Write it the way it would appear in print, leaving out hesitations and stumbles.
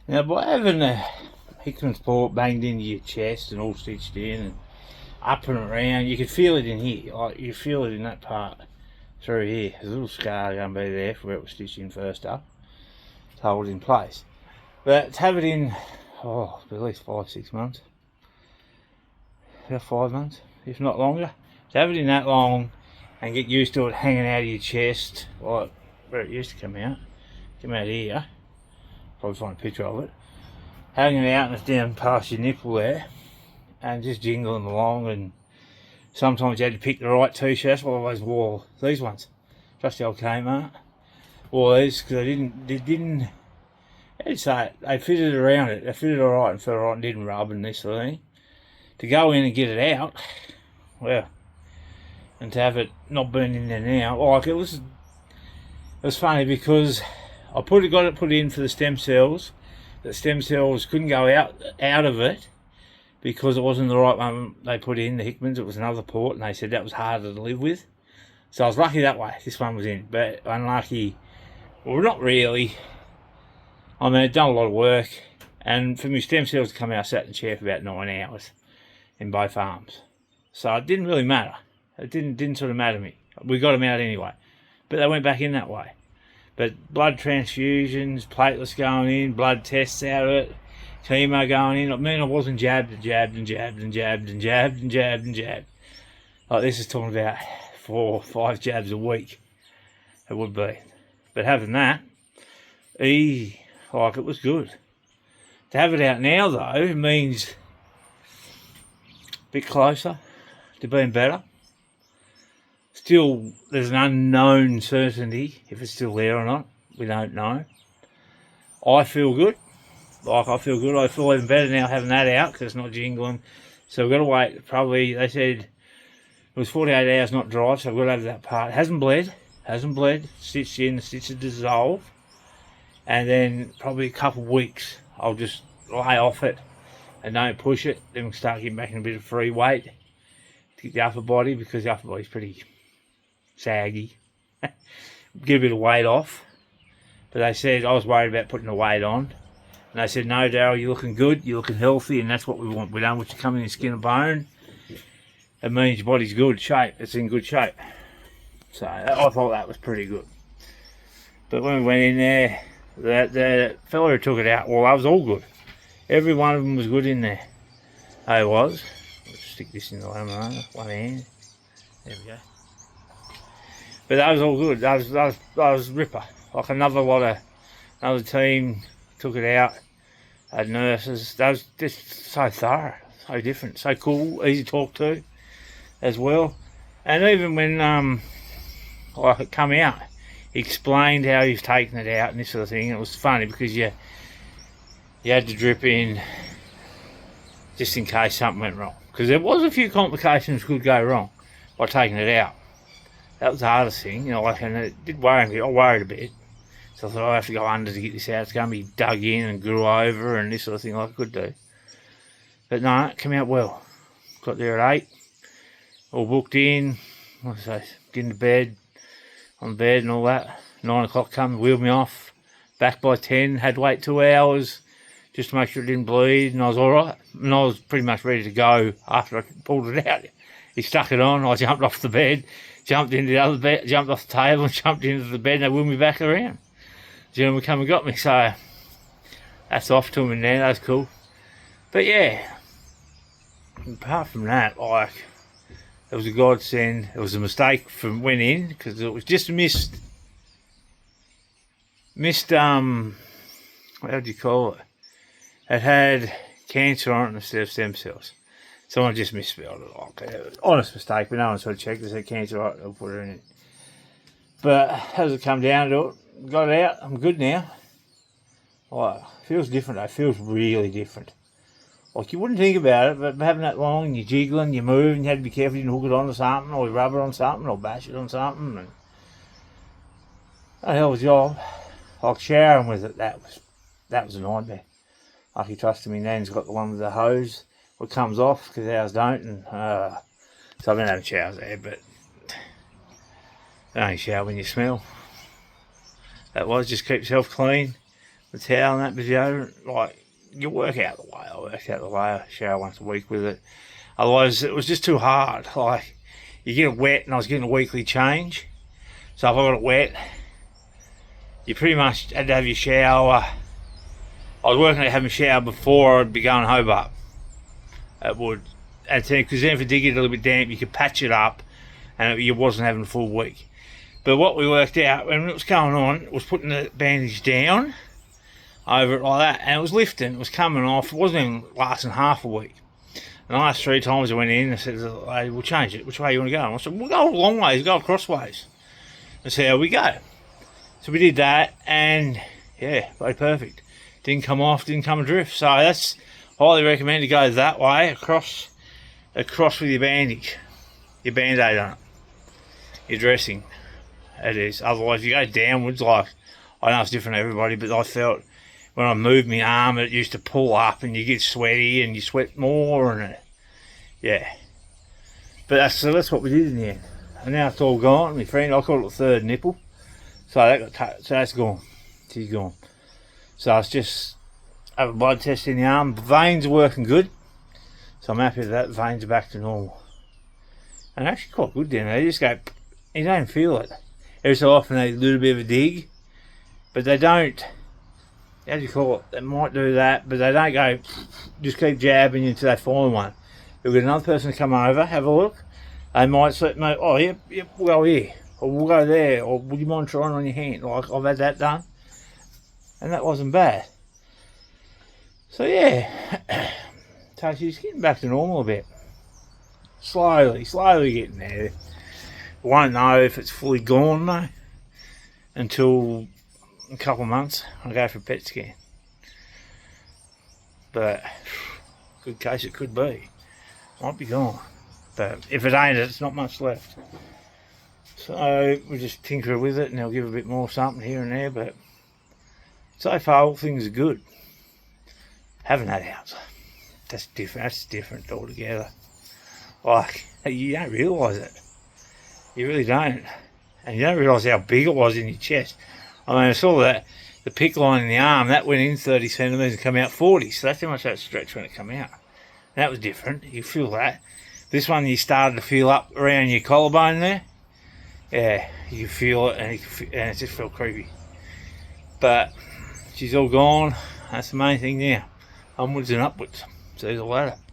Now, by having a Hickman's port banged into your chest and all stitched in and up and around, you can feel it in here. Like, you feel it in that part through here. There's a little scar going to be there for where it was stitched in first up to hold it in place. But to have it in, at least 5-6 months, about 5 months, if not longer, to have it in that long and get used to it hanging out of your chest, like where it used to come out here, probably find a picture of it, hanging out and it's down past your nipple there, and just jingling along. And sometimes you had to pick the right t-shirts. Well, I always wore these ones, just the old Kmart. Wore these because they fitted around it. They fitted alright and felt alright and didn't rub and this sort of thing. To go in and get it out, well, and to have it not burn in there now, like it was funny because I got it put in for the stem cells. The stem cells couldn't go out of it because it wasn't the right one they put in, the Hickmans. It was another port, and they said that was harder to live with. So I was lucky that way, this one was in, but unlucky, well, not really. I mean, I'd done a lot of work, and for my stem cells to come out, I sat in the chair for about 9 hours in both arms. So it didn't really matter. It didn't sort of matter to me. We got them out anyway, but they went back in that way. But blood transfusions, platelets going in, blood tests out of it, chemo going in. I mean, I wasn't jabbed. Like this is talking about 4 or 5 jabs a week. It would be. But having that, it was good. To have it out now though means a bit closer to being better. Still, there's an unknown certainty if it's still there or not. We don't know. I feel good. I feel good. I feel even better now having that out because it's not jingling. So we've got to wait. Probably, they said it was 48 hours not dry, so I've got to have that part. It hasn't bled. Stitched in, the stitches dissolve. And then probably a couple of weeks, I'll just lay off it and don't push it. Then we'll start getting back in a bit of free weight to get the upper body, because the upper body's pretty saggy. Get a bit of weight off. But they said, I was worried about putting the weight on. And they said, no, Daryl, you're looking good, you're looking healthy, and that's what we want. We don't want you coming in skin and bone. It means your body's good shape. It's in good shape. So I thought that was pretty good. But when we went in there, the fella who took it out, well, that was all good. Every one of them was good in there. It was. Let's stick this in the laminator, one hand. There we go. But that was all good. That was ripper. Like another team took it out. Had nurses. That was just so thorough, so different, so cool, easy to talk to as well. And even when it come out, he explained how he's taken it out and this sort of thing. It was funny because you had to drip in just in case something went wrong, because there was a few complications could go wrong by taking it out. That was the hardest thing, and it did worry me. I worried a bit. So I thought, I have to go under to get this out. It's going to be dug in and grew over and this sort of thing like I could do. But no, it came out well. Got there at 8. All booked in. What did I say? Getting to bed. On the bed and all that. 9 o'clock come, wheeled me off. Back by 10. Had to wait 2 hours just to make sure it didn't bleed. And I was alright. And I was pretty much ready to go after I pulled it out. He stuck it on. I jumped off the bed. Jumped into the other bed. Jumped off the table and jumped into the bed. And they wheeled me back around. The gentleman come and got me, so that's off to him in there. That's cool. But yeah, apart from that, it was a godsend. It was a mistake from went in because it was just a missed what do you call it? It had cancer on it instead of stem cells. Someone just misspelled it. It was an honest mistake, but no one sort of checked. They said cancer, right? They'll put it in it. But as it come down to it, got it out. I'm good now. Feels different though. Feels really different. Like you wouldn't think about it, but having that long and you're jiggling, you move, and you had to be careful you didn't hook it onto something, or you rub it on something, or bash it on something. And a hell of a job. Like showering with it, that was a nightmare. Lucky trusting me nan's got the one with the hose, what comes off because ours don't, and so I've been having showers there, but don't only shower when you smell. That was just keep yourself clean the towel and that, but like, you work out the way. I worked out the way. I shower once a week with it. Otherwise, it was just too hard. Like, you get it wet, and I was getting a weekly change. So if I got it wet, you pretty much had to have your shower. I was working at having a shower before I'd be going Hobart. It would, because then if it did get a little bit damp, you could patch it up, and you wasn't having a full week. But what we worked out when it was going on was putting the bandage down over it like that, and it was lifting, it was coming off. It wasn't even lasting half a week. And the last 3 times I went in, I said, hey, we'll change it. Which way you want to go? And I said, we'll go a long ways, go crossways. That's how we go. So we did that, and yeah, very perfect. Didn't come off, didn't come adrift. So that's highly recommend to go that way, across with your bandage, your band-aid on it, your dressing. It is. Otherwise, if you go downwards, like, I know it's different to everybody, but I felt when I moved my arm, it used to pull up, and you get sweaty, and you sweat more, and yeah. But that's what we did in the end. And now it's all gone. My friend, I call it the third nipple. So that's gone. She's gone. So it's just have a blood test in the arm. The veins are working good, so I'm happy that veins are back to normal. And actually quite good down there. You just go, you don't feel it. Every so often they do a little bit of a dig, but they don't. How do you call it? They might do that, but they don't go. Just keep jabbing you until they find one. You'll get another person to come over, have a look. They might say, mate, oh yep, we'll go here, or we'll go there, or would you mind trying on your hand? Like, I've had that done, and that wasn't bad. So yeah, so she's getting back to normal a bit. Slowly getting there. Won't know if it's fully gone though until a couple of months. I'll go for a PET scan. But good case it could be. Might be gone. But if it ain't, it's not much left. So we just tinker with it, and they'll give a bit more something here and there. But so far, all things are good. Haven't had out. That's different. That's different altogether. Like, you don't realise it. You really don't. And you don't realise how big it was in your chest. I mean, I saw that the pick line in the arm, that went in 30 centimetres and come out 40. So that's how much that stretched when it come out. And that was different. You feel that. This one you started to feel up around your collarbone there. Yeah, you feel it, and it just felt creepy. But she's all gone. That's the main thing now. Onwards and upwards. See you later.